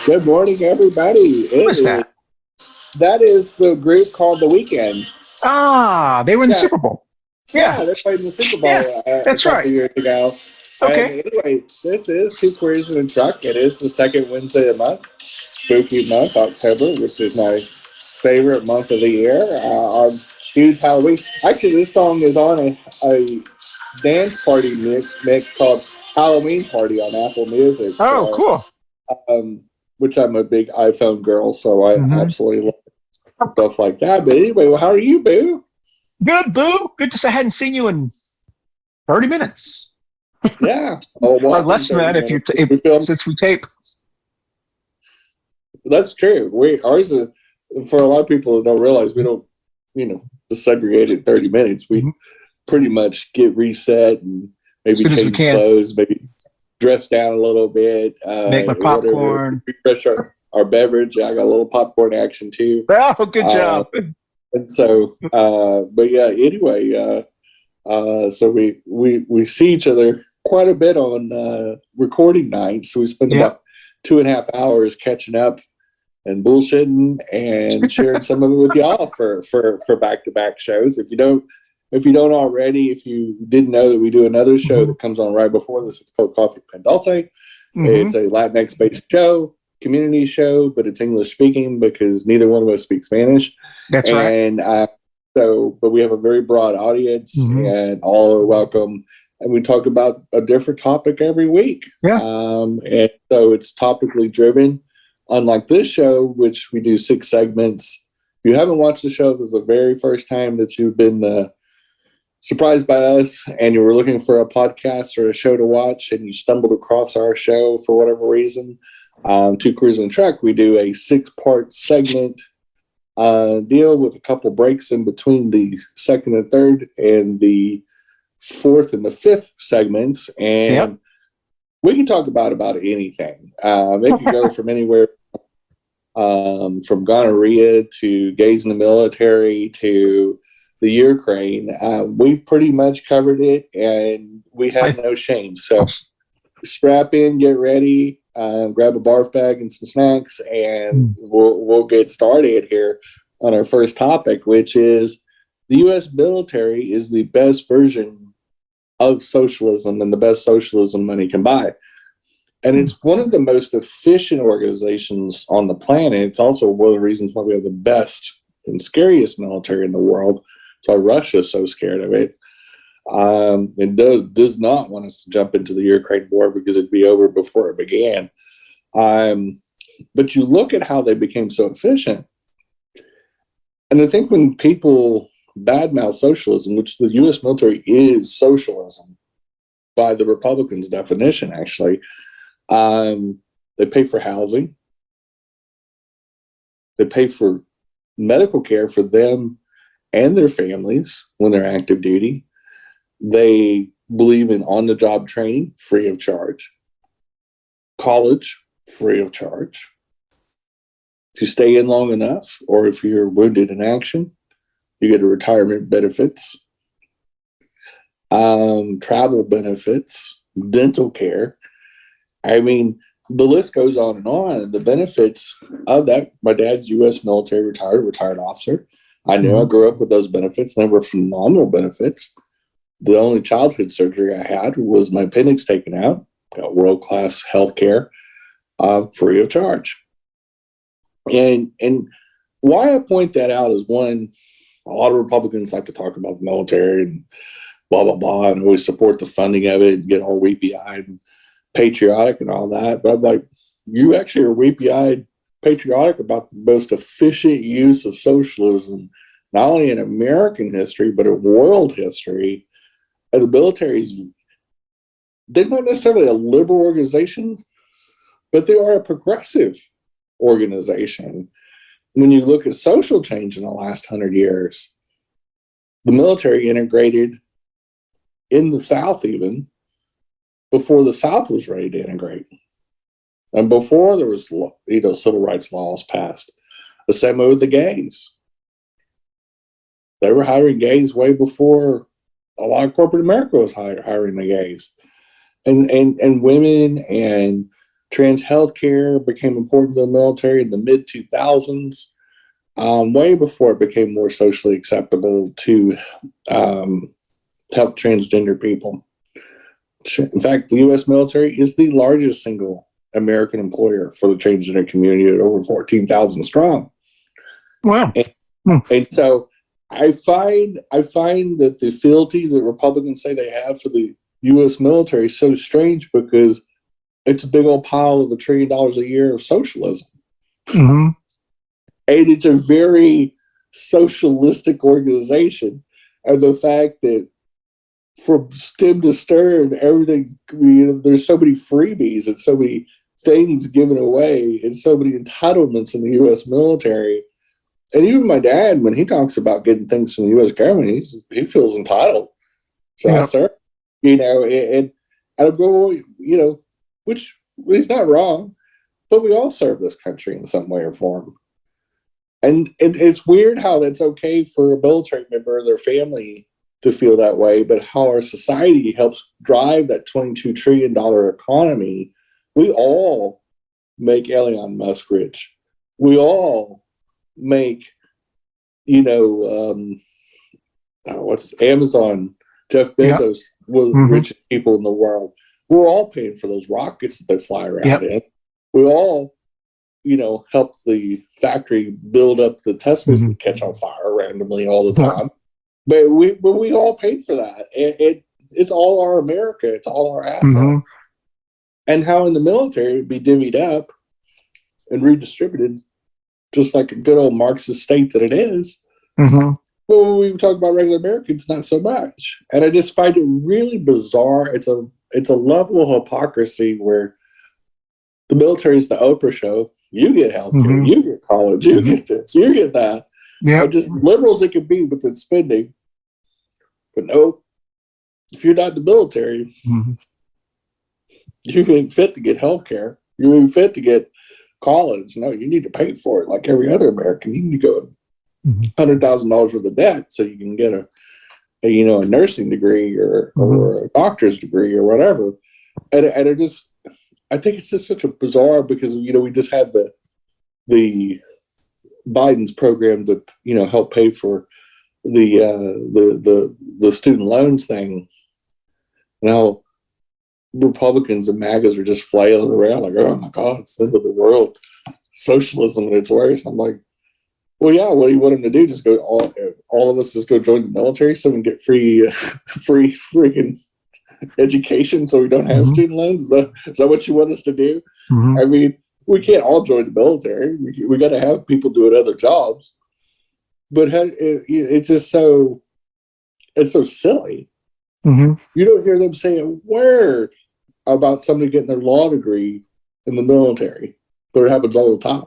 Good morning, everybody. Who is that? That is the group called The Weeknd. Ah, they were in the Yeah, Super Bowl. yeah, Yeah, they played in the Super Bowl yeah, a that's couple right. of years ago. And Okay. anyway, this is Two Queers in a Truck. It is the second Wednesday of the month, spooky month, October, which is my favorite month of the year. Our huge Halloween. Actually, this song is on a dance party mix called Halloween Party on Apple Music. Oh, So, cool. which I'm a big iPhone girl, so I Hmm. absolutely love stuff like that. But anyway, well, how are you, Boo? Good, Boo. Good to say I hadn't seen you in 30 minutes. Yeah, a Or whopping less than 30 that minutes. We filmed. since we tape. That's true. Ours is, for a lot of people that don't realize, we don't, just segregate it 30 minutes. We Mhm. pretty much get reset and As maybe soon as we change can. clothes, maybe dress down a little bit, Make my order, popcorn. refresh our beverage. I got a little popcorn action too. Oh, good Uh, job. and so, but yeah, anyway, so we see each other quite a bit on recording nights. So we spend Yeah. about 2.5 hours catching up and bullshitting and sharing some of it with y'all for back-to-back shows. If you don't already, if you didn't know that we do another show that comes on right before this, it's called Coffee Pan Dulce. It's a Latinx-based show, community show, but it's English speaking because neither one of us speak Spanish. That's right. And but we have a very broad audience, and all are welcome. And we talk about a different topic every week. Yeah. And so it's topically driven. Unlike this show, which we do 6 segments. If you haven't watched the show, this is the very first time that you've been surprised by us and you were looking for a podcast or a show to watch and you stumbled across our show for whatever reason. Two Queers in a Truck, we do a 6-part segment deal with a couple breaks in between the second and third and the fourth and the fifth segments. And we can talk about anything. It could go from anywhere from gonorrhea to gays in the military to the Ukraine. We've pretty much covered it, and we have no shame. So strap in, get ready, grab a barf bag and some snacks, and we'll get started here on our first topic, which is the U.S. military is the best version of socialism and the best socialism money can buy. And it's one of the most efficient organizations on the planet. It's also one of the reasons why we have the best and scariest military in the world. That's why Russia is so scared of it. It does not want us to jump into the Ukraine war because it'd be over before it began. But you look at how they became so efficient. And I think when people badmouth socialism, which the U.S. military is socialism by the Republicans' definition, actually, they pay for housing. They pay for medical care for them and their families when they're active duty. They believe in on-the-job training, free of charge. College, free of charge. If you stay in long enough, or if you're wounded in action, you get a retirement benefits, travel benefits, dental care. I mean, the list goes on and on. The benefits of that, my dad's U.S. military retired officer. I knew I grew up with those benefits. They were phenomenal benefits. The only childhood surgery I had was my appendix taken out. Got world-class health care, free of charge. And why I point that out is, one, a lot of Republicans like to talk about the military and blah, blah, blah, and always support the funding of it and get all weepy-eyed and patriotic and all that. But I'm like, you actually are weepy-eyed patriotic about the most efficient use of socialism, not only in American history, but in world history. And the military's, they're not necessarily a liberal organization, but they are a progressive organization. When you look at social change in the last 100 years, the military integrated in the South even before the South was ready to integrate. And before there was, civil rights laws passed. The same way with the gays. They were hiring gays way before a lot of corporate America was hiring the gays. And women and Trans healthcare became important to the military in the mid 2000s, way before it became more socially acceptable to help transgender people. In fact, the U.S. military is the largest single American employer for the transgender community at over 14,000 strong. Wow. And so I find that the fealty that Republicans say they have for the U.S. military is so strange because it's a big old pile of $1 trillion a year of socialism. Mm-hmm. And it's a very socialistic organization. And the fact that from stem to stern, everything, there's so many freebies and so many things given away and so many entitlements in the U.S. military. And even my dad, when he talks about getting things from the U.S. government, he feels entitled. So I serve, and I go, which he's not wrong, but we all serve this country in some way or form. And it's weird how that's okay for a military member or their family to feel that way, but how our society helps drive that $22 trillion economy. We all make Elon Musk rich. We all make, what's Amazon, Jeff Bezos, one of the richest people in the world. We're all paying for those rockets that they fly around in. We all, help the factory build up the Teslas that catch on fire randomly all the time. But we all paid for that. It's all our America. It's all our assets. And how in the military it'd be divvied up and redistributed, just like a good old Marxist state that it is. But when we talk about regular Americans, not so much. And I just find it really bizarre. It's a level of hypocrisy where the military is the Oprah show. You get healthcare, you get college, you get this, you get that. Yeah, just liberals it can be with its spending. But no, if you're not in the military, you ain't fit to get healthcare. You ain't fit to get college. No, you need to pay for it like every other American. You need to go $100,000 worth of debt so you can get a nursing degree or a doctor's degree or whatever. And it just, I think it's just such a bizarre because we just had the Biden's program to help pay for the student loans thing. Now Republicans and MAGAs are just flailing around like, oh my God, it's the end of the world, socialism at its worst. I'm like, well, yeah, what do you want them to do? Just go all of us just go join the military so we can get free freaking education so we don't have student loans? Is that what you want us to do? I mean, we can't all join the military. We got to have people doing other jobs. But it's just it's so silly. You don't hear them say a word about somebody getting their law degree in the military, but it happens all the time.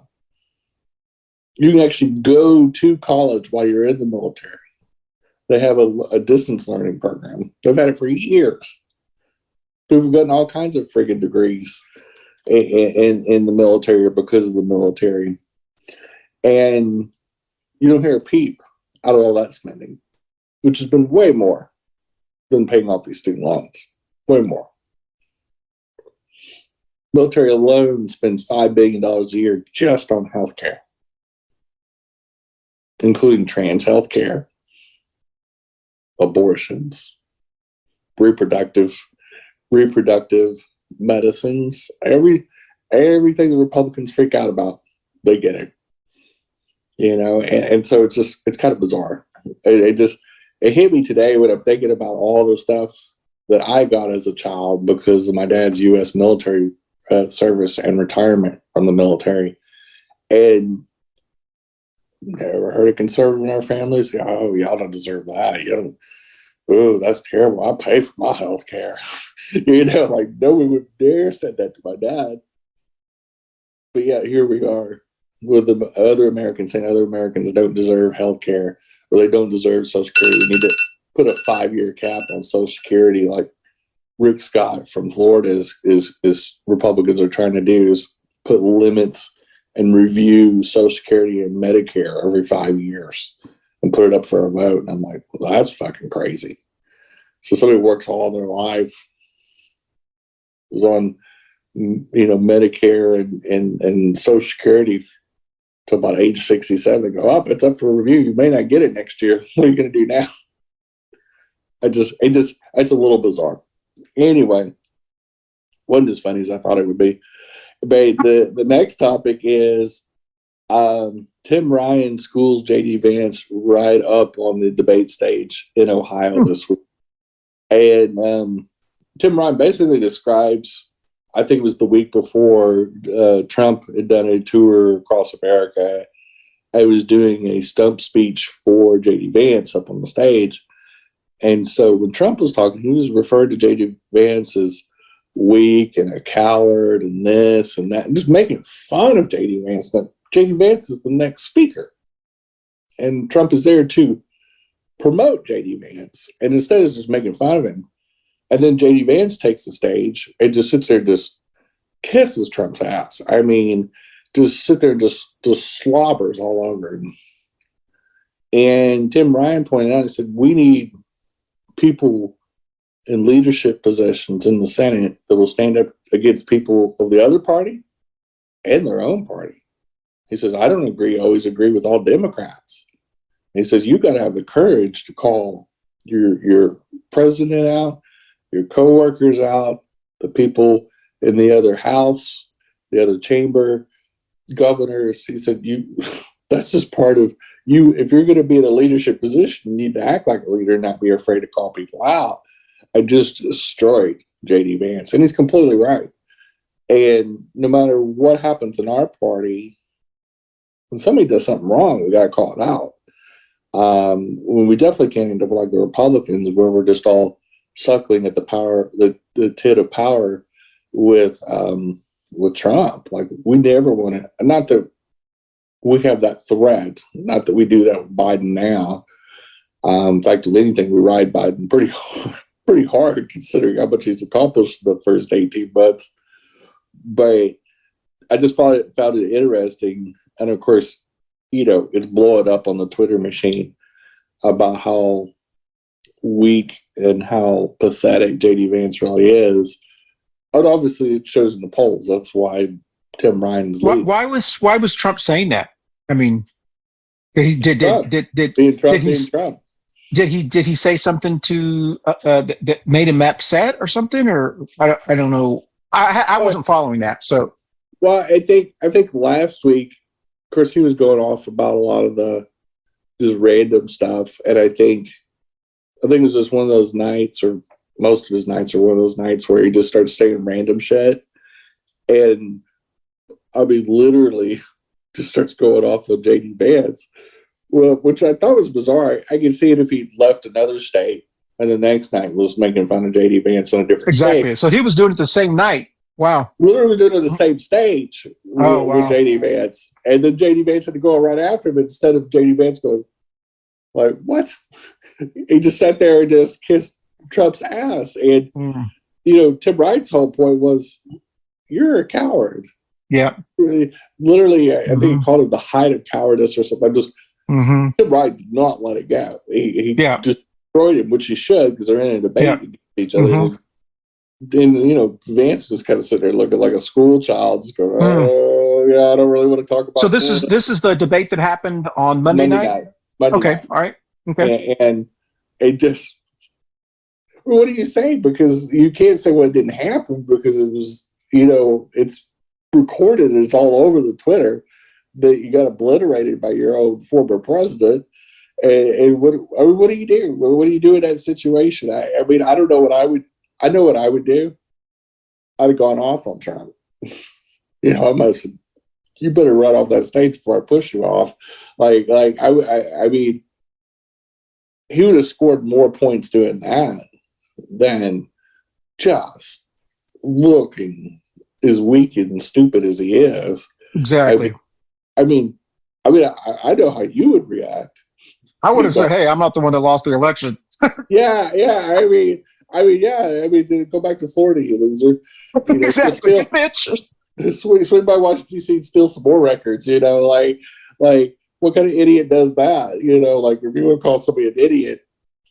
You can actually go to college while you're in the military. They have a distance learning program. They've had it for years. People have gotten all kinds of friggin' degrees in the military or because of the military. And you don't hear a peep out of all that spending, which has been way more than paying off these student loans. Way more. Military alone spends $5 billion a year just on healthcare, including trans healthcare, abortions, reproductive medicines, everything the Republicans freak out about, they get it. And so it's kind of bizarre. It hit me today when I'm thinking about all the stuff that I got as a child because of my dad's U.S. military service and retirement from the military. And never heard a conservative in our family say, oh, y'all don't deserve that. Oh, that's terrible. I pay for my health care. Like no one would dare say that to my dad. But yeah, here we are with the other Americans saying other Americans don't deserve health care or they don't deserve Social Security. We need to put a 5-year cap on Social Security like Rick Scott from Florida is Republicans are trying to do, is put limits and review Social Security and Medicare every 5 years and put it up for a vote. And I'm like, well, that's fucking crazy. So somebody works all their life, was on Medicare and Social Security to about age 67 and go, oh, it's up for review. You may not get it next year. What are you going to do now? It's a little bizarre. Anyway, wasn't as funny as I thought it would be. But the next topic is Tim Ryan schools J.D. Vance right up on the debate stage in Ohio this week. And Tim Ryan basically describes, I think it was the week before Trump had done a tour across America. I was doing a stump speech for J.D. Vance up on the stage. And so when Trump was talking, he was referring to J.D. Vance as weak and a coward and this and that, and just making fun of J.D. Vance. That J.D. Vance is the next speaker. And Trump is there to promote J.D. Vance. And instead of just making fun of him, and then J.D. Vance takes the stage and just sits there and just kisses Trump's ass. I mean, just sit there and just slobbers all over him. And Tim Ryan pointed out and said, we need people in leadership positions in the Senate that will stand up against people of the other party and their own party. He says, I don't always agree with all Democrats. He says, you got to have the courage to call your president out, your coworkers out, the people in the other house, the other chamber, governors. He said, that's just part of you. If you're going to be in a leadership position, you need to act like a leader and not be afraid to call people out. I just destroyed J.D. Vance. And he's completely right. And no matter what happens in our party, when somebody does something wrong, we got to call it out. When we definitely can't end up like the Republicans, where we're just all suckling at the power, the tit of power with Trump. Like, we never want to, not that we have that threat, not that we do that with Biden now. In fact, if anything, we ride Biden pretty hard considering how much he's accomplished in the first 18 months. But I just found it interesting. And of course, it's blowing up on the Twitter machine about how weak and how pathetic J.D. Vance really is. And obviously, it shows in the polls. That's why Tim Ryan's leading. Why was Trump saying that? I mean, did Trump. Did he say something to that made him upset or something? Or I don't know. I wasn't following that. So, well, I think last week, of course, he was going off about a lot of the just random stuff, and I think it was just one of those nights, or most of his nights are one of those nights where he just starts saying random shit, and I mean, literally, just starts going off on J.D. Vance. Well, which I thought was bizarre. I could see it if he'd left another state and the next night was making fun of J.D. Vance on a different state. Exactly. So he was doing it the same night. Wow. Literally was doing it on the same stage with J.D. Vance. And then J.D. Vance had to go right after him instead of J.D. Vance going, like, what? He just sat there and just kissed Trump's ass. And, Tim Wright's whole point was, you're a coward. Yeah. Literally, I think he called him the height of cowardice or something. Tim Wright did not let it go. He destroyed him, which he should, because they're in a debate against each other. And Vance just kind of sitting there looking like a school child, just going, "Oh, yeah, I don't really want to talk about." So this is the debate that happened on Monday night. Monday okay, night. All right, okay. And it just, what do you say? Because you can't say what didn't happen, because it was, it's recorded and it's all over the Twitter that you got obliterated by your own former president. And what do you do? What do you do in that situation? I mean, I don't know what I would. I know what I would do. I'd have gone off on Trump. I must. You better run off that stage before I push you off. I mean, he would have scored more points doing that than just looking as weak and stupid as he is. Exactly. I mean, I know how you would react. I would have said, "Hey, I'm not the one that lost the election." Yeah. I mean, go back to Florida, you loser. Exactly, bitch. Swing by Washington D.C. and steal some more records. Like what kind of idiot does that? Like, if you want to call somebody an idiot,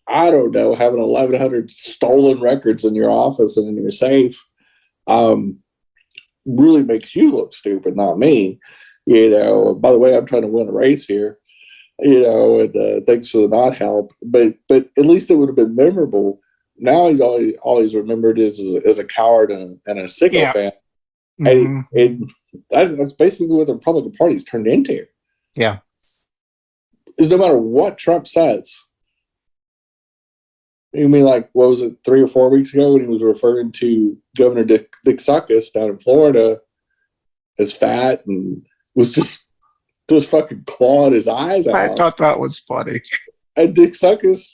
I don't know, having 1,100 stolen records in your office and in your safe. really makes you look stupid, not me. By the way, I'm trying to win a race here, and thanks for the not help. But at least it would have been memorable. Now he's always remembered as a coward and a sycophant. Mm-hmm. And that's basically what the Republican Party's turned into. Yeah. Is no matter what Trump says. You mean like, what was it, 3 or 4 weeks ago when he was referring to Governor Dick Suckus down in Florida as fat and was just fucking clawing his eyes out. I thought that was funny. And Dick Suckus,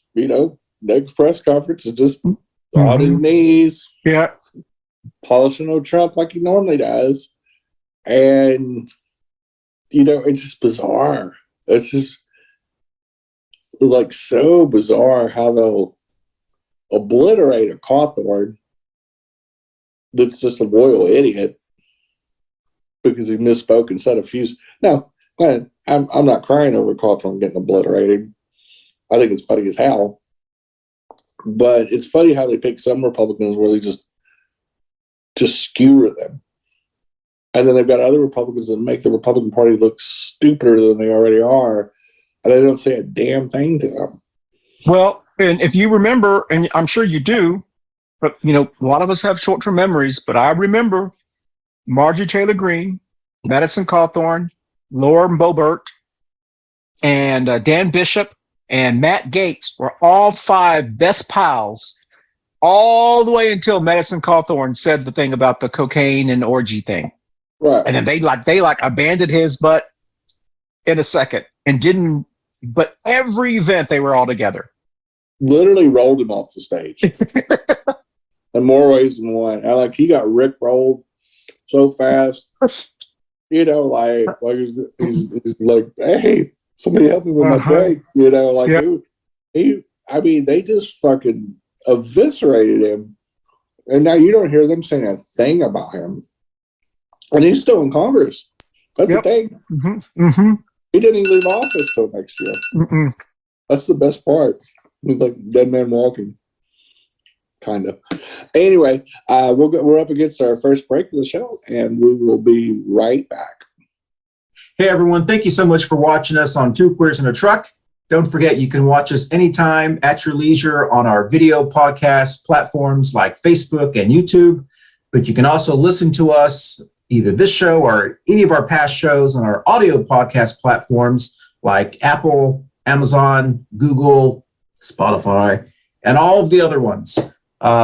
next press conference is just on his knees. Yeah. Polishing old Trump like he normally does. And, it's just bizarre. It's just like so bizarre how they'll obliterate a Cawthorn that's just a loyal idiot because he misspoke and said a few. Now, I'm not crying over Cawthorn getting obliterated. I think it's funny as hell. But it's funny how they pick some Republicans where they just skewer them. And then they've got other Republicans that make the Republican Party look stupider than they already are. And they don't say a damn thing to them. Well, and if you remember, and I'm sure you do, but a lot of us have short-term memories, but I remember Marjorie Taylor Greene, Madison Cawthorn, Laura Boebert, and Dan Bishop and Matt Gaetz were all 5 best pals all the way until Madison Cawthorn said the thing about the cocaine and orgy thing. Right. And then they abandoned his butt in a second and didn't, but every event they were all together. Literally rolled him off the stage in more ways than one. And he got Rick rolled so fast, he's like, hey, somebody help me with my break, they just fucking eviscerated him. And now you don't hear them saying a thing about him. And he's still in Congress. That's the thing. Mm-hmm. Mm-hmm. He didn't even leave office till next year. Mm-mm. That's the best part. He's like dead man walking, kind of. Anyway, we're up against our first break of the show, and we will be right back. Hey, everyone. Thank you so much for watching us on Two Queers in a Truck. Don't forget, you can watch us anytime at your leisure on our video podcast platforms like Facebook and YouTube. But you can also listen to us, either this show or any of our past shows, on our audio podcast platforms like Apple, Amazon, Google, Spotify, and all of the other ones.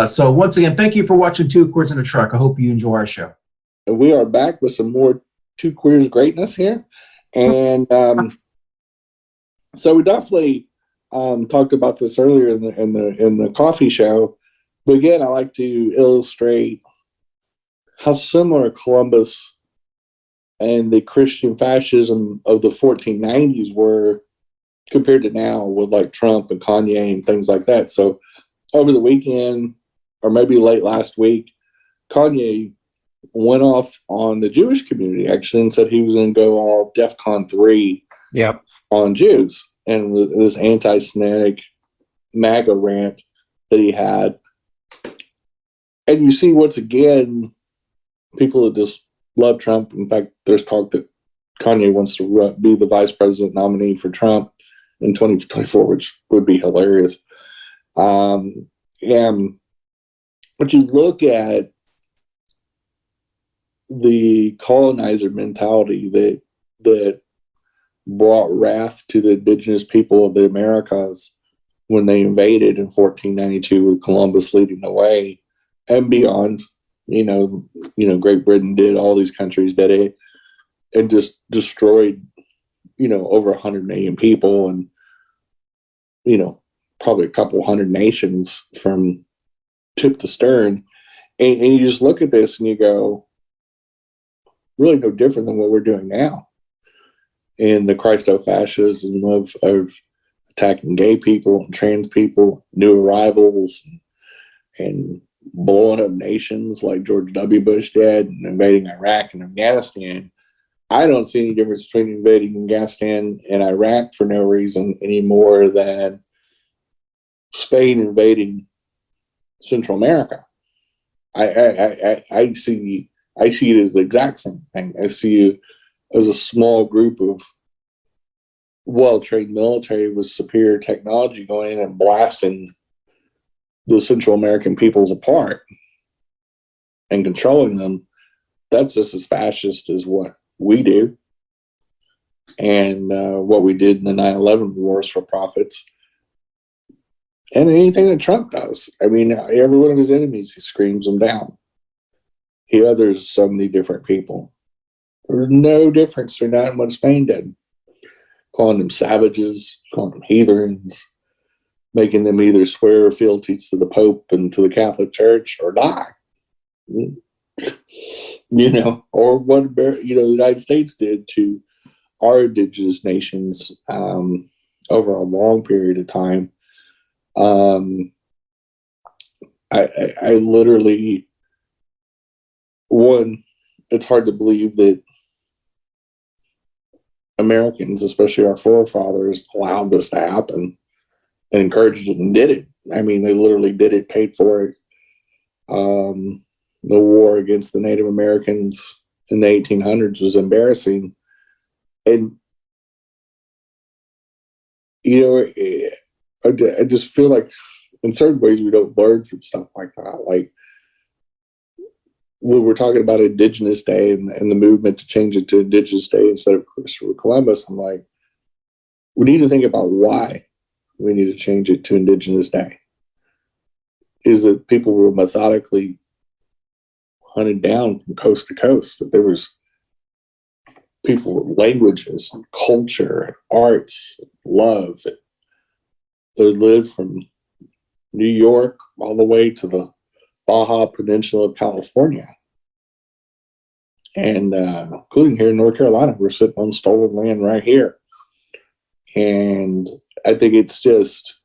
So once again, thank you for watching Two Queers in a Truck. I hope you enjoy our show. And we are back with some more Two Queers greatness here. And so we definitely talked about this earlier in the coffee show. But again, I like to illustrate how similar Columbus and the Christian fascism of the 1490s were compared to now with like Trump and Kanye and things like that. So over the weekend, or maybe late last week, Kanye went off on the Jewish community actually and said he was going to go all DEFCON 3 on Jews, and with this anti-Semitic MAGA rant that he had. And you see, once again, people that just love Trump. In fact, there's talk that Kanye wants to be the vice president nominee for Trump in 2024, which would be hilarious. And but you look at the colonizer mentality that brought wrath to the indigenous people of the Americas when they invaded in 1492 with Columbus leading the way, and beyond. Great Britain did, all these countries did it, and just destroyed, over 100 million people, and, probably a couple hundred nations from tip to stern. And you just look at this and you go, really no different than what we're doing now. In the Christo-fascism of attacking gay people and trans people, new arrivals, and blowing up nations like George W. Bush did, and invading Iraq and Afghanistan. I don't see any difference between invading Afghanistan and Iraq for no reason any more than Spain invading Central America. I see I see it as the exact same thing. I see it as a small group of well-trained military with superior technology going in and blasting the Central American peoples apart and controlling them. That's just as fascist as what we do and what we did in the 9/11 wars for profits. And anything that Trump does. I mean, every one of his enemies, he screams them down. He others so many different people. There's no difference between that and what Spain did. Calling them savages, calling them heathens, making them either swear fealty to the Pope and to the Catholic Church or die. Or what the United States did to our indigenous nations over a long period of time. I literally, it's hard to believe that Americans, especially our forefathers, allowed this to happen and encouraged it and did it. I mean, they literally did it, paid for it. The war against the Native Americans in the 1800s was embarrassing. And, I just feel like in certain ways we don't learn from stuff like that. Like when we're talking about Indigenous Day and the movement to change it to Indigenous Day instead of Christopher Columbus, I'm like, we need to think about why we need to change it to Indigenous Day. Is that people were methodically hunted down from coast to coast, that there was people with languages and culture and arts, and love. They lived from New York all the way to the Baja Peninsula of California. And including here in North Carolina, we're sitting on stolen land right here. And I think it's just,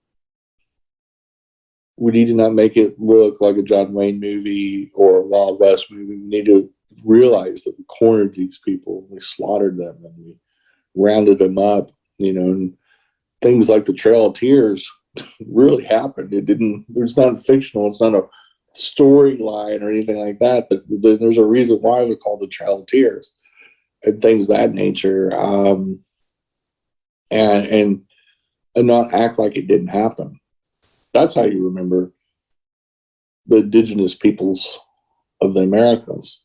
we need to not make it look like a John Wayne movie or a Wild West movie. We need to realize that we cornered these people, we slaughtered them, and we rounded them up, and things like the Trail of Tears really happened. It's not fictional, it's not a storyline or anything like that. There's a reason why it was called the Trail of Tears and things of that nature. And not act like it didn't happen. That's how you remember the indigenous peoples of the Americas,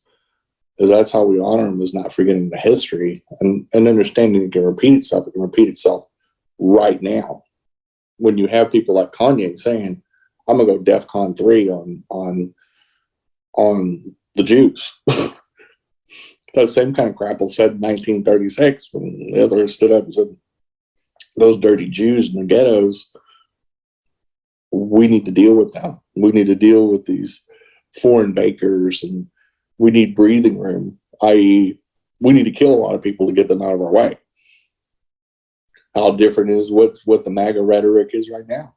because that's how we honor them, is not forgetting the history and understanding it can repeat itself. It can repeat itself right now. When you have people like Kanye saying, I'm gonna go DEFCON 3 on the Jews. That same kind of crap was said in 1936 when the other stood up and said, those dirty Jews in the ghettos, we need to deal with them. We need to deal with these foreign bakers, and we need breathing room, i.e., we need to kill a lot of people to get them out of our way. How different is what the MAGA rhetoric is right now,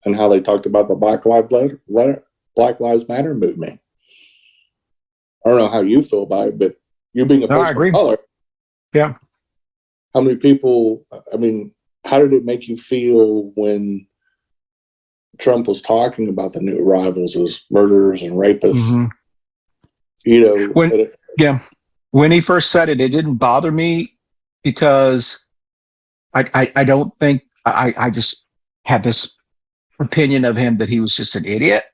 and how they talked about the Black Lives Matter movement. I don't know how you feel about it, but you being a person of color, yeah. How many people? I mean, how did it make you feel when Trump was talking about the new arrivals as murderers and rapists? Mm-hmm. When he first said it, it didn't bother me because I don't think I just had this opinion of him that he was just an idiot.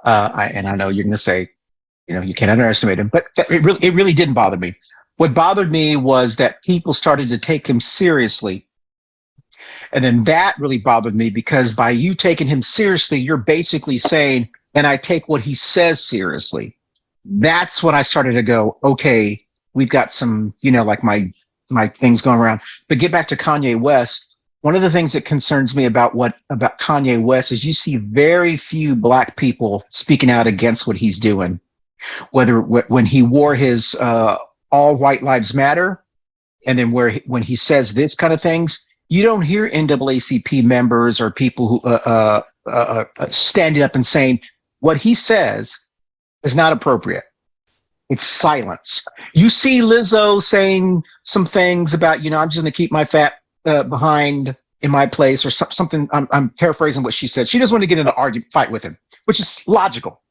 And I know you're going to say, you can't underestimate him, but it really didn't bother me. What bothered me was that people started to take him seriously. And then that really bothered me, because by you taking him seriously, you're basically saying, and I take what he says seriously. That's when I started to go, okay, we've got some, like my things going around. But get back to Kanye West. One of the things that concerns me about Kanye West is you see very few Black people speaking out against what he's doing. Whether when he wore his all white lives matter, and then when he says this kind of things, you don't hear NAACP members or people who standing up and saying what he says is not appropriate. It's silence. You see Lizzo saying some things about, I'm just going to keep my fat behind in my place, or something. I'm paraphrasing what she said. She doesn't want to get into fight with him, which is logical,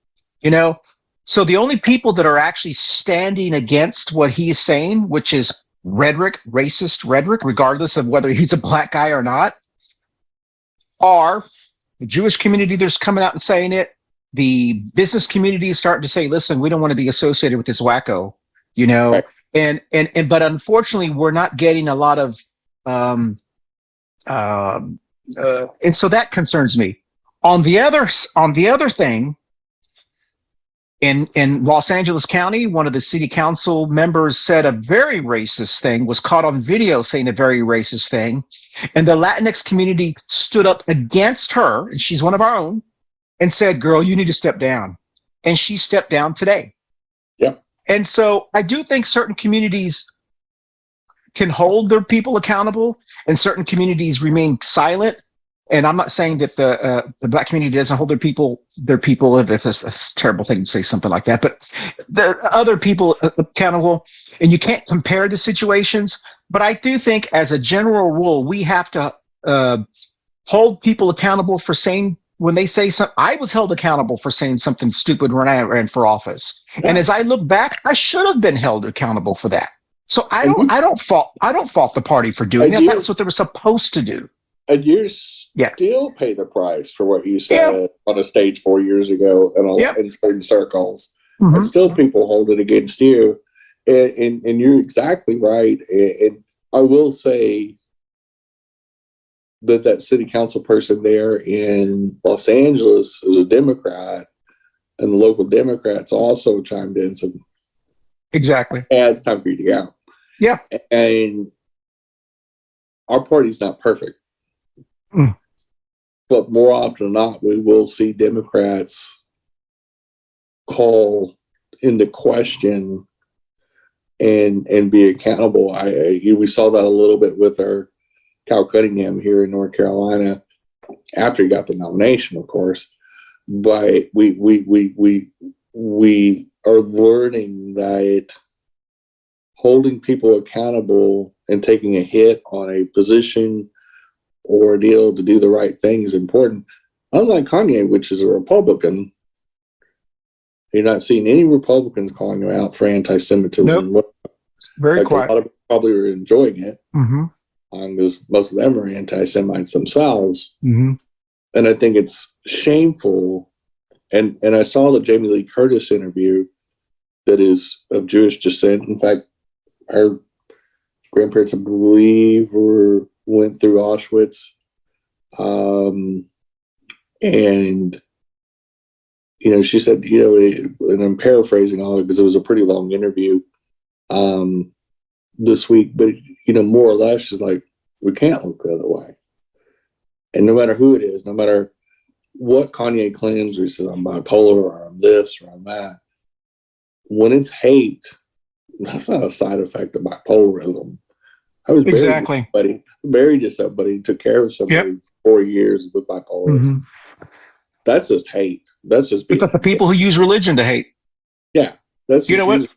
So the only people that are actually standing against what he is saying, which is rhetoric, racist rhetoric, regardless of whether he's a black guy or not, are the Jewish community that's coming out and saying it. The business community is starting to say, listen, we don't want to be associated with this wacko, you know. Right. And but unfortunately, we're not getting a lot of and so that concerns me. On the other thing, in Los Angeles County, one of the city council members said a very racist thing, was caught on video saying a very racist thing, and the Latinx community stood up against her, and she's one of our own, and said, "Girl, you need to step down." And she stepped down today. Yep. And so I do think certain communities can hold their people accountable, and certain communities remain silent. And I'm not saying that the black community doesn't hold their people, if it's a terrible thing to say something like that, but the other people accountable, and you can't compare the situations. But I do think as a general rule, we have to hold people accountable for saying, when they say something. I was held accountable for saying something stupid when I ran for office. Yeah. And as I look back, I should have been held accountable for that. So I don't fault the party for doing that. That's what they were supposed to do. And you still pay the price for what you said on a stage 4 years ago in certain circles. Mm-hmm. And still people hold it against you. And you're exactly right. And I will say that city council person there in Los Angeles was a Democrat, and the local Democrats also chimed in some. Exactly. Yeah, it's time for you to go. Yeah. And our party's not perfect. But more often than not, we will see Democrats call into question and be accountable. We saw that a little bit with our Cal Cunningham here in North Carolina after he got the nomination, of course. But we are learning that holding people accountable and taking a hit on a position or a deal to do the right thing is important. Unlike Kanye, which is a Republican, you're not seeing any Republicans calling him out for anti-Semitism. Nope. Very quiet. A lot of people probably are enjoying it. Mm-hmm. Because most of them are anti-Semites themselves. Mm-hmm. And I think it's shameful. And I saw the Jamie Lee Curtis interview that is of Jewish descent. In fact, our grandparents, I believe, went through Auschwitz. And, she said, and I'm paraphrasing all of it because it was a pretty long interview this week, but, more or less, she's like, we can't look the other way. And no matter who it is, no matter what Kanye claims, or he says, I'm bipolar, or I'm this, or I'm that, when it's hate, that's not a side effect of bipolarism. I was married to somebody, took care of somebody for 4 years with bipolarism. Mm-hmm. That's just hate. That's just it's like the people who use religion to hate. Yeah. That's what?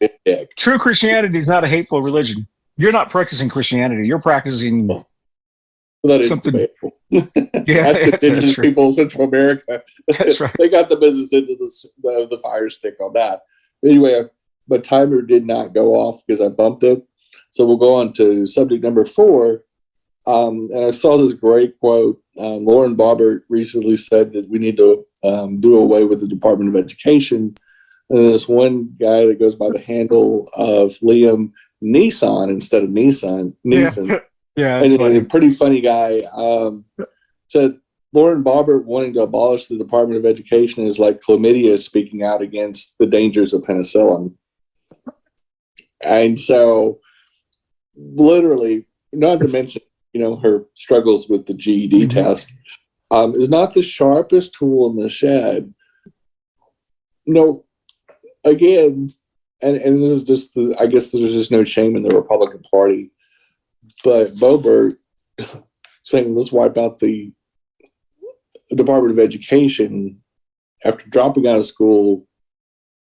True Christianity is not a hateful religion. You're not practicing Christianity. You're practicing that is something. Yeah, that's the indigenous people in Central America. That's right. They got the business into the fire stick on that. Anyway, but timer did not go off because I bumped it. So we'll go on to subject number 4. And I saw this great quote. Lauren Boebert recently said that we need to do away with the Department of Education. And there's one guy that goes by the handle of Liam Neeson instead of Neeson. Yeah, and a pretty funny guy. Said Lauren Boebert wanting to abolish the Department of Education is like chlamydia speaking out against the dangers of penicillin. And so, literally, not to mention, her struggles with the GED test, is not the sharpest tool in the shed. Again, and this is just I guess there's just no shame in the Republican Party, but Boebert saying let's wipe out the Department of Education after dropping out of school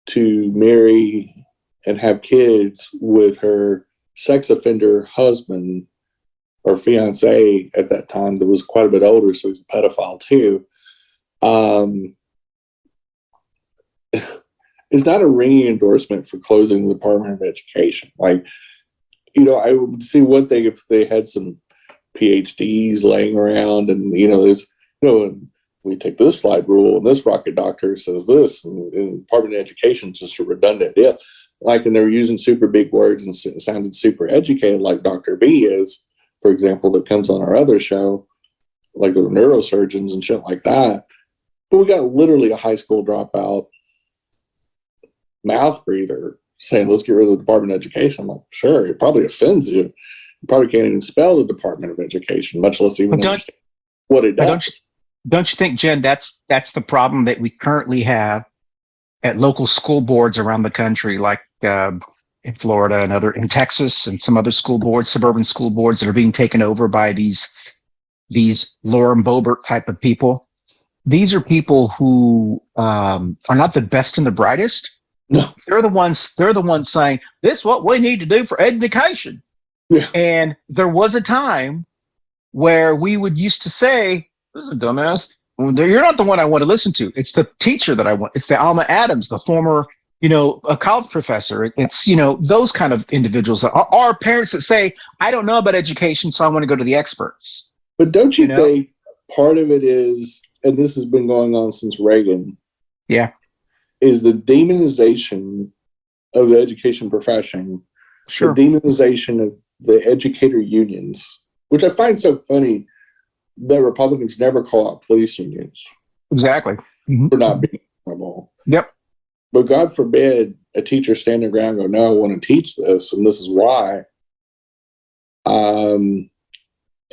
to marry and have kids with her sex offender husband or fiance at that time that was quite a bit older, so he's a pedophile too. it's not a ringing endorsement for closing the Department of Education. Like, I would see one thing if they had some PhDs laying around, and there's we take this slide rule, and this rocket doctor says this, and Department of Education is just a redundant deal. Like, and they're using super big words and sounded super educated, like Dr. B is, for example, that comes on our other show, like the neurosurgeons and shit like that. But we got literally a high school dropout mouth breather saying, let's get rid of the Department of Education. I'm like, sure, it probably offends you. You probably can't even spell the Department of Education, much less even understand what it does. Don't you think, Jen, that's the problem that we currently have at local school boards around the country, like in Florida and in Texas and some other school boards, suburban school boards that are being taken over by these Lauren Boebert type of people. These are people who are not the best and the brightest. No. They're the ones saying, this is what we need to do for education. Yeah. And there was a time where we would used to say, this is a dumbass. You're not the one I want to listen to. It's the teacher that I want. It's the Alma Adams, the former, a college professor. It's, those kind of individuals are parents that say, I don't know about education, so I want to go to the experts. But don't you think part of it is, and this has been going on since Reagan, is the demonization of the education profession, sure, the demonization of the educator unions, which I find so funny that Republicans never call out police unions. Exactly. For not being normal. Yep. But God forbid a teacher stand their ground and go, no, I want to teach this, and this is why. And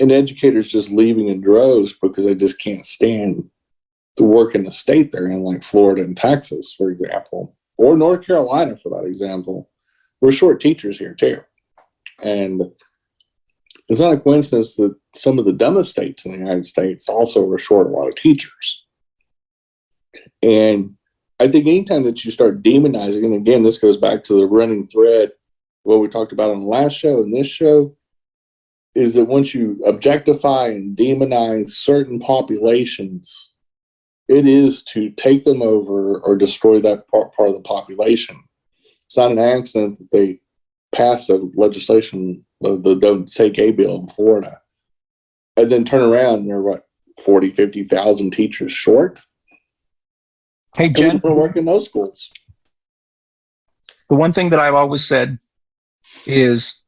educators just leaving in droves because they just can't stand the work in the state they're in, like Florida and Texas, for example, or North Carolina, for that example. We're short teachers here, too. And it's not a coincidence that some of the dumbest states in the United States also are short a lot of teachers. And I think anytime that you start demonizing, and again, this goes back to the running thread, what we talked about on the last show and this show, is that once you objectify and demonize certain populations, it is to take them over or destroy that part of the population. It's not an accident that they passed a legislation, the Don't Say Gay bill in Florida, and then turn around and they're 40, 50,000 teachers short. Hey, Jen, we're working those schools. The one thing that I've always said is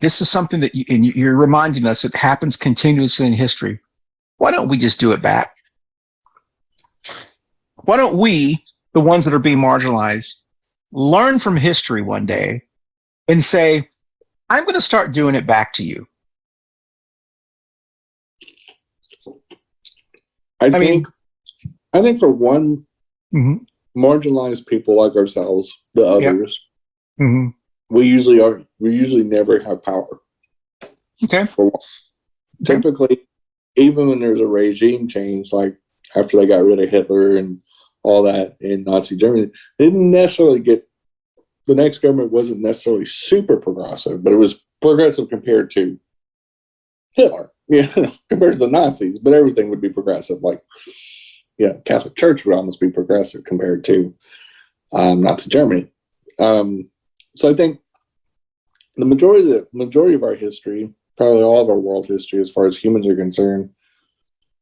this is something that you're reminding us it happens continuously in history. Why don't we just do it back? Why don't we, the ones that are being marginalized, learn from history one day and say, I'm going to start doing it back to you? I think for one, marginalized people like ourselves, the others, we usually never have power. Okay. Typically, even when there's a regime change, like after they got rid of Hitler and all that in Nazi Germany, they didn't necessarily the next government wasn't necessarily super progressive, but it was progressive compared to Hitler, compared to the Nazis, but everything would be progressive. Like, Catholic Church would almost be progressive compared to Nazi Germany. So I think the majority of our history, probably all of our world history, as far as humans are concerned,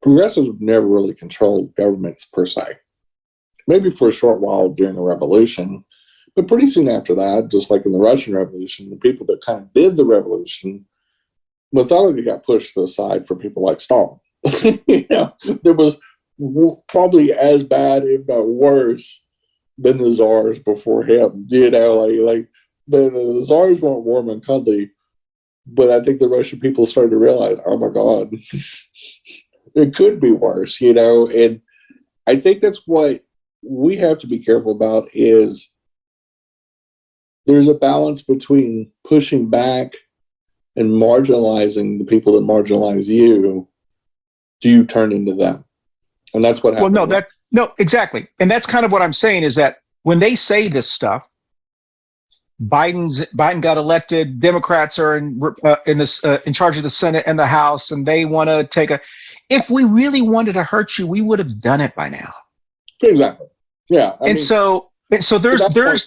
progressives never really controlled governments per se. Maybe for a short while during the revolution, but pretty soon after that, just like in the Russian Revolution, the people that kind of did the revolution methodically got pushed to the side for people like Stalin. There was probably as bad, if not worse, than the czars before him. Like the czars weren't warm and cuddly, but I think the Russian people started to realize, oh my God, it could be worse, and I think that's what we have to be careful about is there's a balance between pushing back and marginalizing the people that marginalize you. Do you turn into them? And that's what happened. Well, no, exactly. And that's kind of what I'm saying is that when they say this stuff, Biden got elected, Democrats are in charge of the Senate and the House, and they want to if we really wanted to hurt you, we would have done it by now. Exactly. Yeah. So And so there's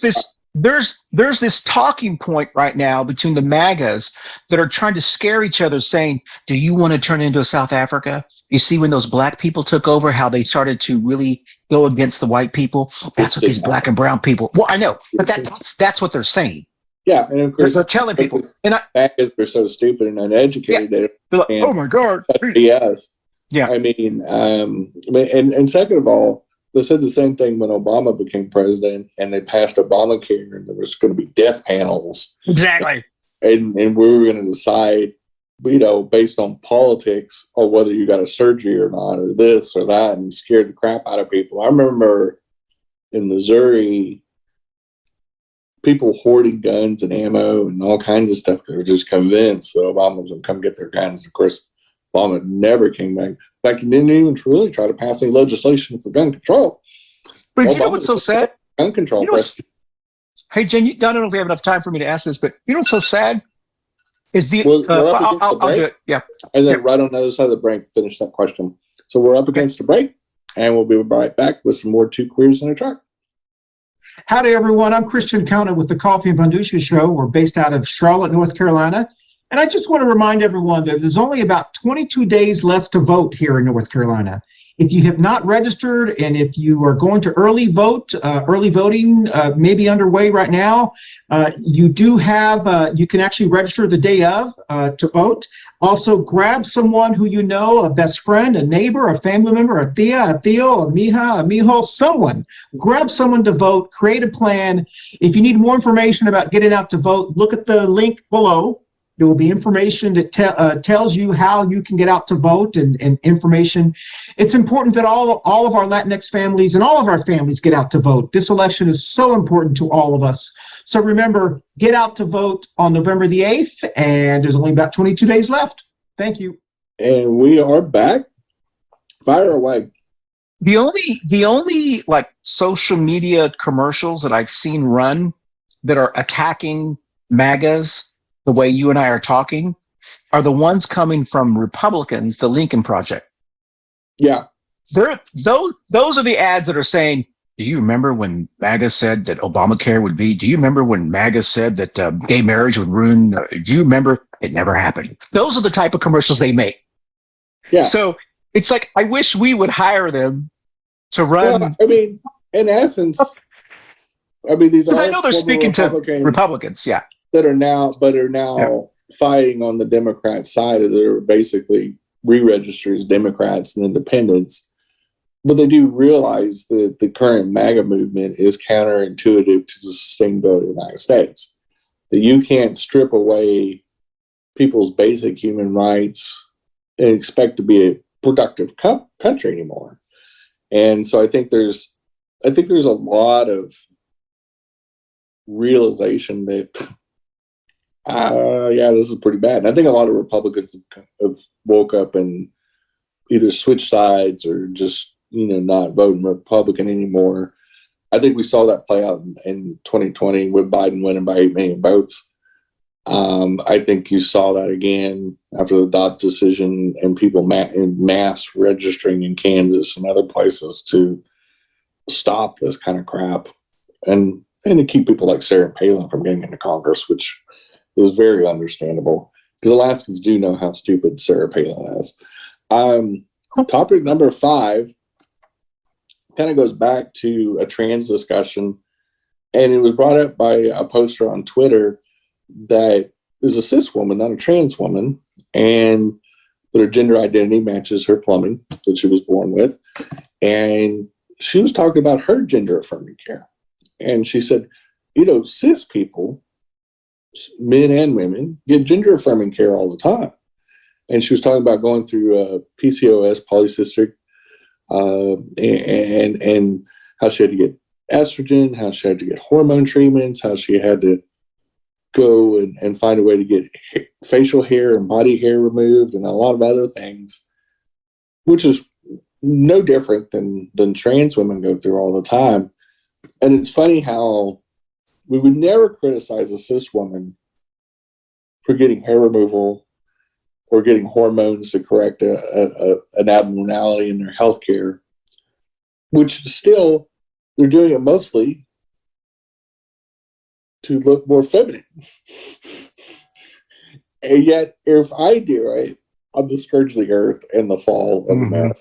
this talking point right now between the MAGAs that are trying to scare each other, saying, do you want to turn into a South Africa? You see, when those black people took over, how they started to really go against the white people. That's what these black and brown people. Well, I know, but that's what they're saying. Yeah, and of course they're telling people, and they're so stupid and uneducated. Yeah, they're like, oh my God. Yes. Yeah. I mean, and second of all, they said the same thing when Obama became president, and they passed Obamacare, and there was going to be death panels. Exactly. And we were going to decide, based on politics, or whether you got a surgery or not, or this or that, and scared the crap out of people. I remember in Missouri, people hoarding guns and ammo and all kinds of stuff. They were just convinced that Obama was going to come get their guns. Of course, Obama never came back. In fact, he didn't even really try to pass any legislation for gun control. But you know what's so sad? Gun control. Hey, Jen, I don't know if we have enough time for me to ask this, but you know what's so sad? Is the I'll do it. Yeah. And then right on the other side of the break, finish that question. So we're up against the break, and we'll be right back with some more Two Queers in a Truck. Howdy, everyone. I'm Christian Cano with the Coffee and Bundusha Show. We're based out of Charlotte, North Carolina. And I just want to remind everyone that there's only about 22 days left to vote here in North Carolina. If you have not registered, and if you are going to early voting may be underway right now, you can actually register the day of to vote. Also, grab someone who you know, a best friend, a neighbor, a family member, a tia, a tío, a mija, a mijo, someone. Grab someone to vote, create a plan. If you need more information about getting out to vote, look at the link below. There will be information that tells you how you can get out to vote and information. It's important that all of our Latinx families and all of our families get out to vote. This election is so important to all of us. So remember, get out to vote on November the 8th, and there's only about 22 days left. Thank you. And we are back. Fire away. The only like social media commercials that I've seen run that are attacking MAGAs the way you and I are talking are the ones coming from Republicans, the Lincoln Project. Yeah. Those are the ads that are saying, do you remember when MAGA said that Obamacare would be? Do you remember when MAGA said that gay marriage would ruin? Do you remember? It never happened. Those are the type of commercials they make. Yeah. So it's like, I wish we would hire them to run. Well, I mean, in essence, these are, because I know they're speaking to Republicans, yeah, that are now fighting on the Democrat side. They're basically re-registered as Democrats and independents. But they do realize that the current MAGA movement is counterintuitive to the sustainability of the United States. That you can't strip away people's basic human rights and expect to be a productive country anymore. And so I think there's a lot of realization that, this is pretty bad. And I think a lot of Republicans have woke up and either switched sides or just, not voting Republican anymore. I think we saw that play out in 2020 with Biden winning by 8 million votes. I think you saw that again after the Dobbs decision and people in mass registering in Kansas and other places to stop this kind of crap and to keep people like Sarah Palin from getting into Congress, which is very understandable because Alaskans do know how stupid Sarah Palin is. Topic number 5 kind of goes back to a trans discussion, and it was brought up by a poster on Twitter that is a cis woman, not a trans woman, and that her gender identity matches her plumbing that she was born with. And she was talking about her gender affirming care. And she said, cis people, men and women, get gender affirming care all the time. And she was talking about going through PCOS, polycystic, and how she had to get estrogen, how she had to get hormone treatments, how she had to go and find a way to get facial hair and body hair removed and a lot of other things, which is no different than trans women go through all the time. And it's funny how we would never criticize a cis woman for getting hair removal or getting hormones to correct an abnormality in their health care, which still, they're doing it mostly to look more feminine. And yet, if I do it, I'm the scourge of the earth and the fall of America.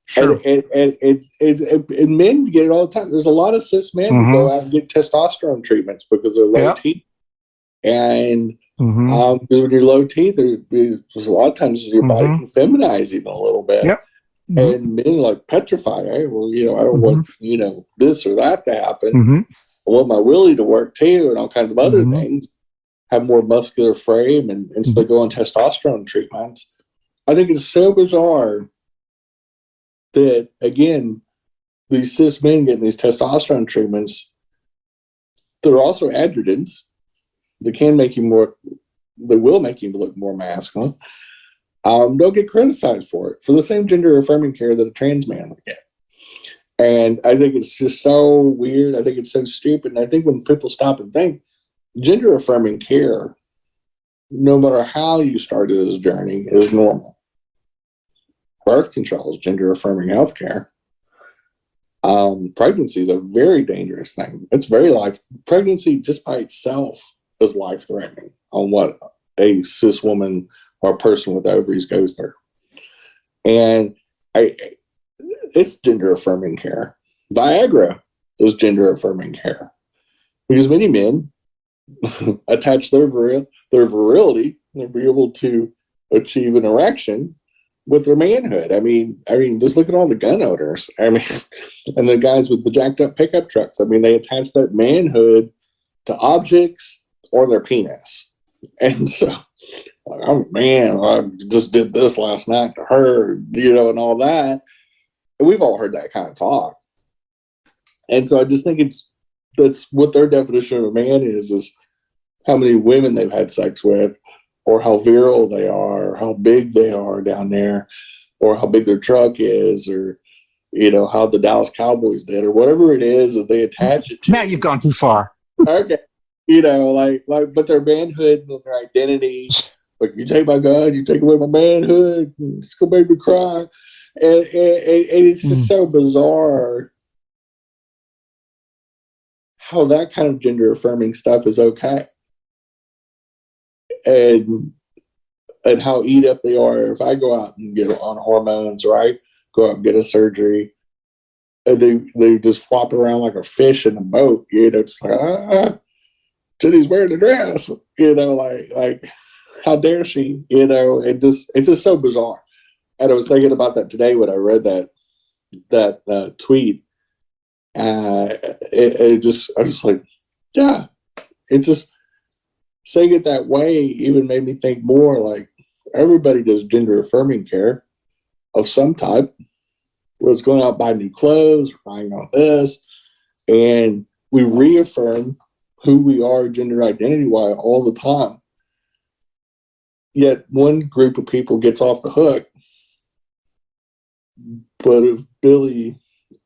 Sure. And men get it all the time. There's a lot of cis men who go out and get testosterone treatments because they're low T. And because when you're low T, there's a lot of times your body can feminize even a little bit. Yep. And men like petrified. Hey, well, I don't want this or that to happen. I want my willy to work too, and all kinds of other things. Have more muscular frame, and so they go on testosterone treatments. I think it's so bizarre that, again, these cis men getting these testosterone treatments, they're also androgens. They can make you more, they will make you look more masculine. Don't get criticized for it, for the same gender affirming care that a trans man would get. And I think it's just so weird. I think it's so stupid. And I think when people stop and think, gender affirming care, no matter how you started this journey, is normal. Birth control is gender affirming healthcare. Pregnancy is a very dangerous thing. It's very pregnancy just by itself is life threatening on what a cis woman or a person with ovaries goes through. And it's gender affirming care. Viagra is gender affirming care because many men attach their virility and be able to achieve an erection with their manhood. I mean, just look at all the gun owners. I mean, and the guys with the jacked up pickup trucks. I mean, they attach that manhood to objects or their penis. And so, oh man, I just did this last night to her, and all that. And we've all heard that kind of talk. And so I just think that's what their definition of a man is how many women they've had sex with, or how virile they are, or how big they are down there, or how big their truck is, or how the Dallas Cowboys did, or whatever it is that they attach it to. Now you've gone too far. Okay. But their manhood and their identity, like, you take my gun, you take away my manhood, it's gonna make me cry. And it's just so bizarre how that kind of gender affirming stuff is okay. And how eat up they are. If I go out and get on hormones, or I go out and get a surgery, and they just flop around like a fish in a boat, it's like, Jenny's wearing a dress, like how dare she, it's just so bizarre. And I was thinking about that today when I read that tweet. I was just like, yeah, it's just saying it that way even made me think more like everybody does gender affirming care of some type, where it's going out buying new clothes, buying all this, and we reaffirm who we are gender identity-wise all the time. Yet one group of people gets off the hook. But if Billy,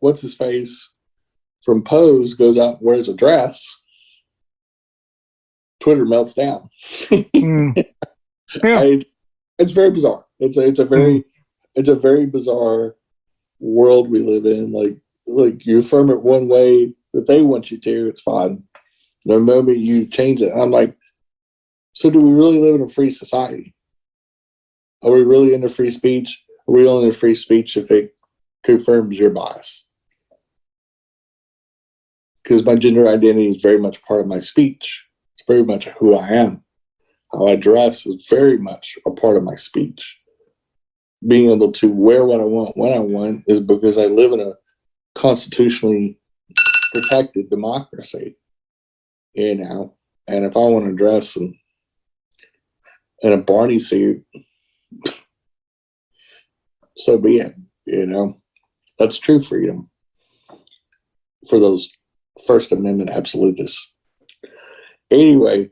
what's his face, from Pose goes out and wears a dress, Twitter melts down. Yeah. It's very bizarre. It's a very bizarre world we live in. Like you affirm it one way that they want you to, it's fine. The moment you change it, I'm like, so do we really live in a free society? Are we really into free speech? Are we only into free speech if it confirms your bias? Because my gender identity is very much part of my speech. It's very much who I am. How I dress is very much a part of my speech. Being able to wear what I want when I want is because I live in a constitutionally protected democracy. And if I want to dress in a Barney suit, so be it. That's true freedom for those First Amendment absolutists. Anyway,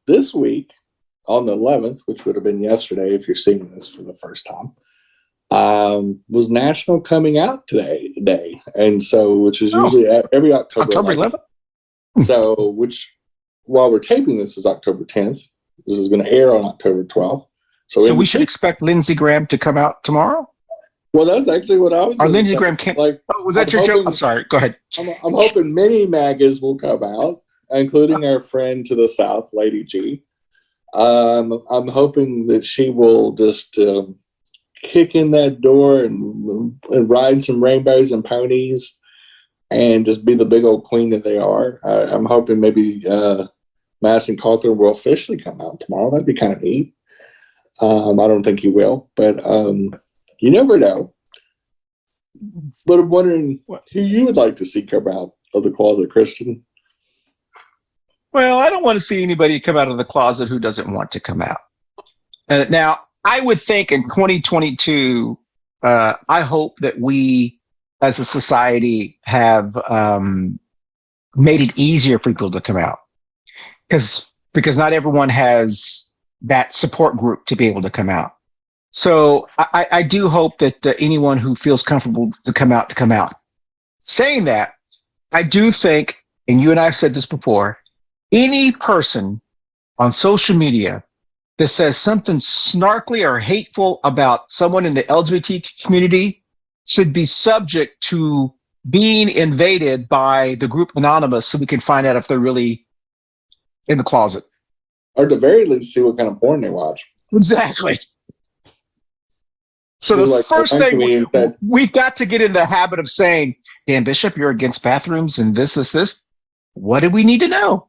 this week on the 11th, which would have been yesterday if you're seeing this for the first time, was National Coming Out Day, and so which is usually every October 11th. So, which while we're taping this is October 10th. This is going to air on October 12th. So we should expect Lindsey Graham to come out tomorrow? Well, that's actually what I was. Or Lindsey Graham can't. Was that your joke? I'm sorry. Go ahead. I'm hoping many MAGAs will come out. including our friend to the south, Lady G. I'm hoping that she will just kick in that door and ride some rainbows and ponies and just be the big old queen that they are. I'm hoping maybe Madison Cawthorn will officially come out tomorrow. That'd be kind of neat. I don't think he will, but you never know. But I'm wondering who you would like to see come out of the closet, Christian. Well, I don't want to see anybody come out of the closet who doesn't want to come out. Now, I would think in 2022, I hope that we as a society have made it easier for people to come out. Because not everyone has that support group to be able to come out. So I do hope that anyone who feels comfortable to come out. Saying that, I do think, and you and I have said this before, any person on social media that says something snarkly or hateful about someone in the LGBT community should be subject to being invaded by the group Anonymous so we can find out if they're really in the closet. Or at the very least, see what kind of porn they watch. Exactly. So the first thing we've got to get in the habit of saying, Dan Bishop, you're against bathrooms and this. What do we need to know?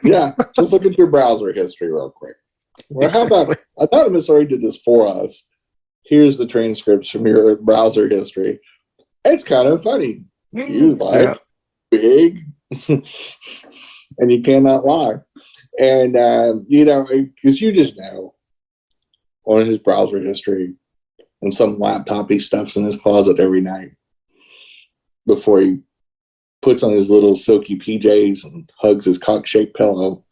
Yeah, just look at your browser history real quick. Well, exactly. How about, Anonymous already did this for us. Here's the transcripts from your browser history. It's kind of funny. You like big, and you cannot lie. And, because you just know on his browser history and some laptop he stuffs in his closet every night before he puts on his little silky PJs and hugs his cock-shaped pillow,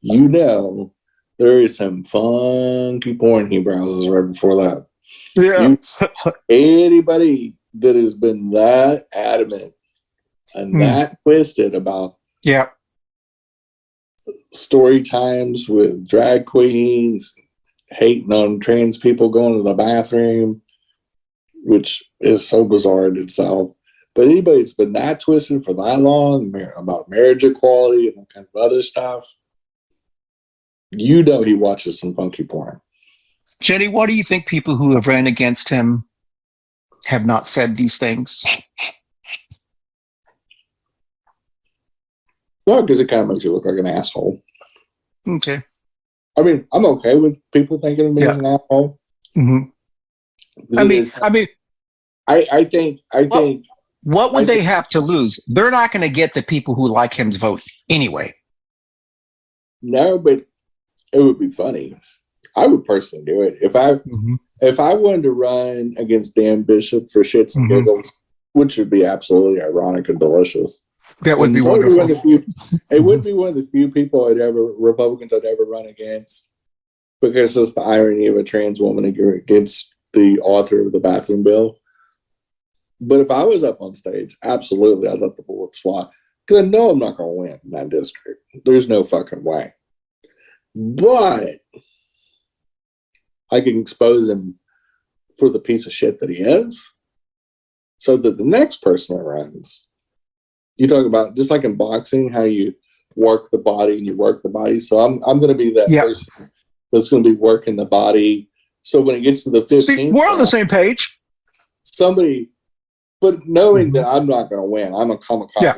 there is some funky porn he browses right before that. Yeah. Anybody that has been that adamant and that twisted about story times with drag queens, hating on trans people going to the bathroom, which is so bizarre in itself. But anybody that's been that twisted for that long about marriage equality and all kind of other stuff, he watches some funky porn. Jenny, what do you think people who have ran against him have not said these things? Well, because it kind of makes you look like an asshole. Okay. I mean, I'm okay with people thinking of me as an asshole. Mm-hmm. I think. What would they have to lose? They're not going to get the people who like him's vote anyway. No, but it would be funny. I would personally do it if I wanted to run against Dan Bishop for shits and giggles, which would be absolutely ironic and delicious. That would be wonderful. It would be one of the few people Republicans I'd ever run against, because it's the irony of a trans woman against the author of the bathroom bill. But if I was up on stage, absolutely, I'd let the bullets fly. Because I know I'm not going to win in that district. There's no fucking way. But I can expose him for the piece of shit that he is, so that the next person that runs, you talk about, just like in boxing, how you work the body and you work the body. So I'm going to be that person that's going to be working the body. So when it gets to the 15th, see, we're on the same page. But knowing that I'm not going to win, I'm a kamikaze. Yeah.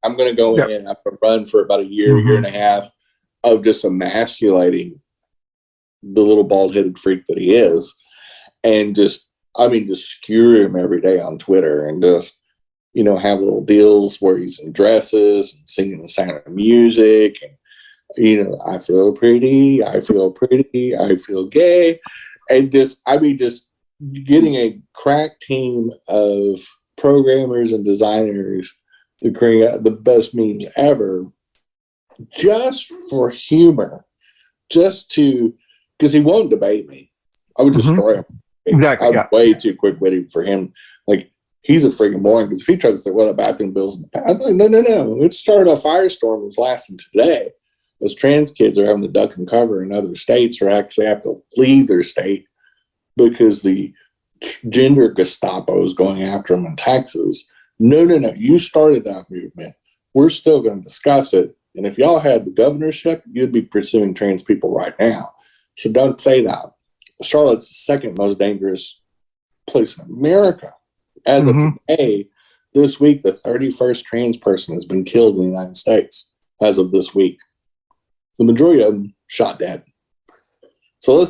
I'm going to go in and I'm going to run for about a year, year and a half of just emasculating the little bald-headed freak that he is, and just skewer him every day on Twitter, and just, have little deals where he's in dresses and singing the sound of music, and, I feel pretty, I feel gay, and just getting a crack team of programmers and designers to create the best memes ever, just for humor, because he won't debate me. I would destroy him. Exactly. I'm way too quick-witted for him. Like, he's a freaking moron, because if he tried to say, well, the bathroom bill's in the past, I'm like, no. It started a firestorm that's lasting today. Those trans kids are having to duck and cover in other states, or actually have to leave their state because the gender Gestapo is going after them in Texas. No. You started that movement. We're still going to discuss it, And if y'all had the governorship, you'd be pursuing trans people right now. So don't say that. Charlotte's the second most dangerous place in America. As of today, this week, the 31st trans person has been killed in the United States as of this week. The majority of them shot dead. So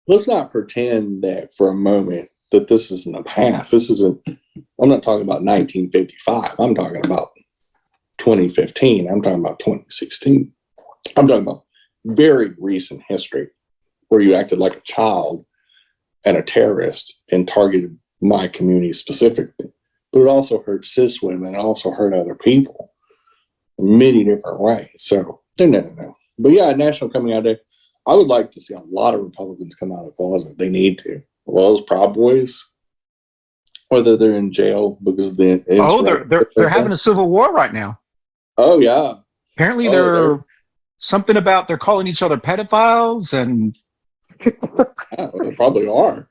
let's not pretend that for a moment that this isn't a past. This isn't, I'm not talking about 1955. I'm talking about 2015. I'm talking about 2016. I'm talking about very recent history where you acted like a child and a terrorist and targeted my community specifically. But it also hurt cis women. It also hurt other people in many different ways. So, no. But yeah, National Coming Out Day. I would like to see a lot of Republicans come out of the closet. They need to. Well, those Proud Boys, whether they're in jail because of the they're having a civil war right now. Oh yeah. Apparently, they're something about they're calling each other pedophiles, and yeah, they probably are.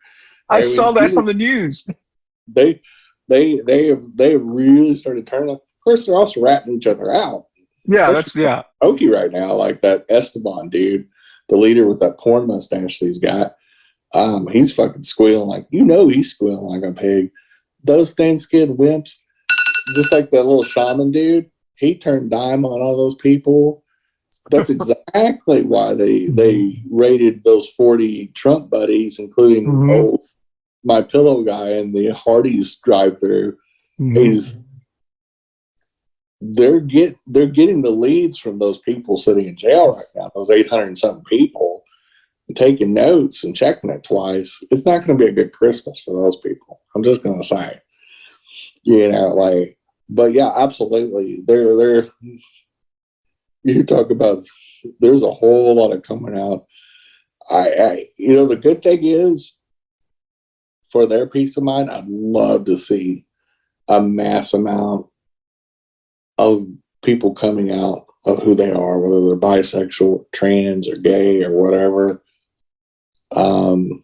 I saw that from the news. They have really started turning up. Of course, they're also ratting each other out. Yeah, Okie right now, like that Esteban dude, the leader with that porn mustache that he's got. He's fucking squealing like, he's squealing like a pig. Those thin-skinned wimps, just like that little shaman dude, he turned dime on all those people. That's exactly why they raided those 40 Trump buddies, including my pillow guy and the Hardee's drive-through. They're getting the leads from those people sitting in jail right now, those 800 and something people, and taking notes and checking it twice. It's not going to be a good Christmas for those people. I'm just going to say, but yeah, absolutely. They're you talk about, there's a whole lot of coming out. The good thing is, for their peace of mind, I'd love to see a mass amount of people coming out of who they are, whether they're bisexual, trans, or gay, or whatever. And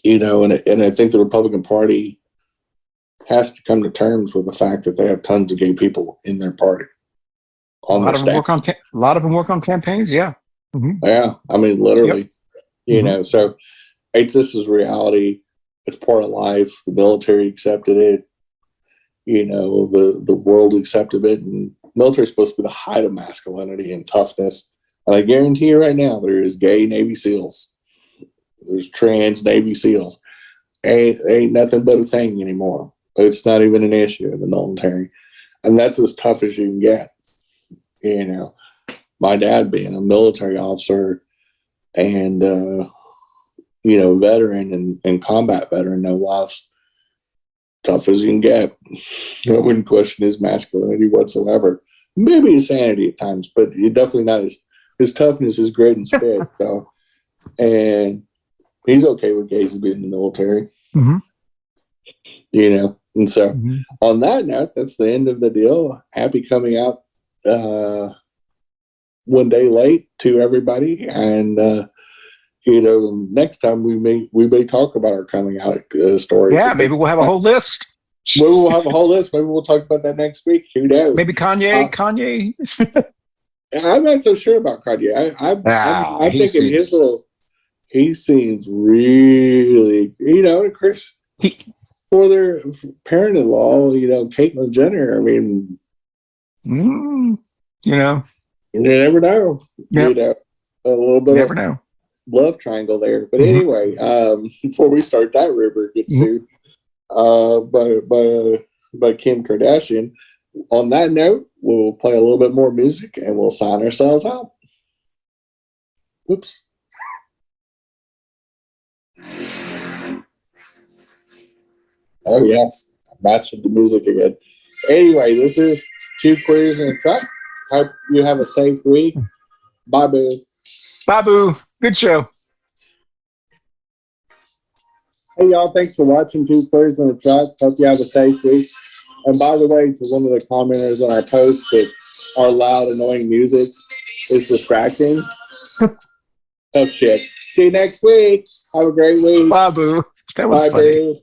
I think the Republican Party has to come to terms with the fact that they have tons of gay people in their party. A lot of them work on campaigns. Yeah. Yeah. I mean, literally, so this is reality. It's part of life. The military accepted it. The world accepted it. And military is supposed to be the height of masculinity and toughness. And I guarantee you right now, there is gay Navy SEALs. There's trans Navy SEAls. Ain't nothing but a thing anymore. It's not even an issue in the military. And that's as tough as you can get. My dad being a military officer and, veteran and combat veteran, no less, tough as you can get. I wouldn't question his masculinity whatsoever. Maybe his sanity at times, but definitely not his toughness is great in spirit. So, and he's okay with gays being in the military. And so on that note, that's the end of the deal. Happy coming out one day late to everybody, and next time we may talk about our coming out stories. Yeah, maybe we'll have a whole list. Maybe we'll have a whole list. Maybe we'll talk about that next week. Who knows? Maybe Kanye. I'm not so sure about Kanye. I'm thinking his little. He seems really, Chris. For their parent-in-law, Caitlyn Jenner. I mean, you never know. Yep. A little bit. Never know. Love triangle there. But anyway, before we start that river gets sued by Kim Kardashian. On that note, we'll play a little bit more music and we'll sign ourselves out. Whoops. Oh yes, matched the music again. Anyway, this is Two Queers in a Truck. Hope you have a safe week. Bye, boo. Bye, boo. Good show. Hey, y'all. Thanks for watching Two Queers in a Truck. Hope you have a safe week. And by the way, to one of the commenters on our post that our loud, annoying music is distracting. Oh, shit. See you next week. Have a great week. Bye, boo. That was funny. Boo.